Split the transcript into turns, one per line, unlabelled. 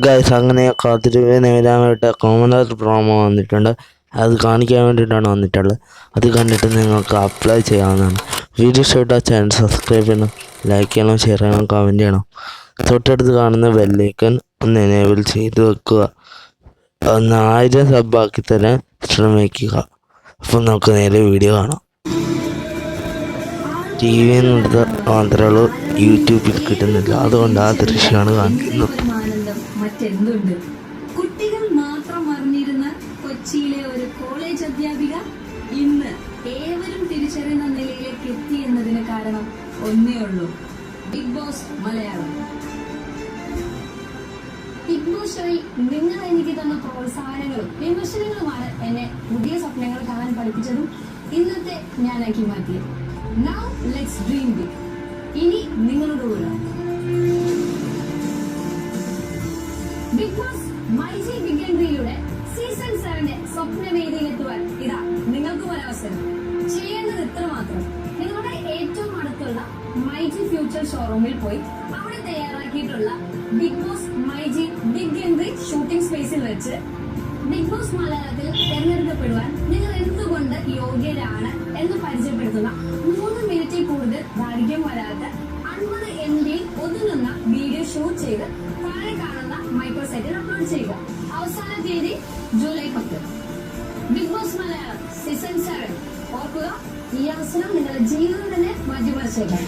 Guys, അങ്ങനെ കാത്തിരിപ്പിന് വരാനായിട്ട് കോമണർ പ്രോമോ വന്നിട്ടുണ്ട്. അത് കാണിക്കാൻ വേണ്ടിയിട്ടാണ് വന്നിട്ടുള്ളത്. അത് കണ്ടിട്ട് നിങ്ങൾക്ക് അപ്ലൈ ചെയ്യാവുന്നതാണ്. വീഡിയോ ഇഷ്ടപ്പെട്ടാൽ ചാനൽ സബ്സ്ക്രൈബ് ചെയ്യണം, ലൈക്ക് ചെയ്യണം, ഷെയർ ചെയ്യണം, കമൻറ്റ് ചെയ്യണം. തൊട്ടടുത്ത് കാണുന്ന ബെല്ലൈക്കൺ ഒന്ന് എനേബിൾ ചെയ്ത് വെക്കുക. 1000 സബ്ബാക്കി തരാൻ ശ്രമിക്കുക. അപ്പം നമുക്ക് നേരെ വീഡിയോ കാണാം. ടി വിയിൽ നിന്നെടുത്ത മാത്രമേ ഉള്ളൂ, യൂട്യൂബിൽ കിട്ടുന്നില്ല. അതുകൊണ്ട് ആ ദൃശ്യമാണ് കാണിക്കുന്നത്.
മറ്റെന്തുണ്ട്? കുട്ടികൾ മാത്രം അറിഞ്ഞിരുന്ന കൊച്ചിയിലെ ഒരു കോളേജ് അധ്യാപിക ഇന്ന് ഏവരും തിരിച്ചറിയുന്ന നിലയിലേക്ക് എത്തി എന്നതിന് കാരണം ഒന്നേ ഉള്ളൂ: big boss Malayalam. Big boss ഷോയിൽ നിങ്ങൾ എനിക്ക് തന്ന പ്രോത്സാഹനങ്ങളും വിമർശനങ്ങളുമാണ് എന്നെ പുതിയ സ്വപ്നങ്ങൾ കാണാൻ പഠിപ്പിച്ചതും ഇന്നത്തെ ഞാനാക്കി മാറ്റിയത്. Now let's dream big. ഇനി നിങ്ങളുടെ കൂടെ ബിഗ് ബോസ് മൈജി ബിഗ് എൻട്രിയിലൂടെ സീസൺ 7 സ്വപ്നവേദിയിലെത്തുവാൻ ഇതാ നിങ്ങൾക്കും ഒരവസരം. ചെയ്യേണ്ടത് ഇത്ര മാത്രം: നിങ്ങളുടെ ഏറ്റവും അടുത്തുള്ള മൈജി ഫ്യൂച്ചർ ഷോറൂമിൽ പോയി അവിടെ തയ്യാറാക്കിയിട്ടുള്ള big boss myG big entry shooting സ്പേസിൽ വെച്ച് ബിഗ് ബോസ് മലയാളത്തിൽ തെരഞ്ഞെടുക്കപ്പെടുവാൻ നിങ്ങൾ എന്തുകൊണ്ട് യോഗ്യരാണ് എന്ന് പരിചയപ്പെടുത്തുന്ന 3 മിനിറ്റിൽ കൂടുതൽ ദൈർഘ്യം വരാത്ത 50 MB ഒതുങ്ങുന്ന വീഡിയോ ഷൂട്ട് ചെയ്ത് താഴെ കാണുന്ന മൈക്രോസൈറ്റിൽ അപ്ലോഡ് ചെയ്യുക. അവസാന തീയതി July 10. Big boss Malayalam season 7. ഓർക്കുക, ഈ അവസരം നിങ്ങളുടെ ജീവിതം തന്നെ മാറ്റിമറിച്ചേക്കാം.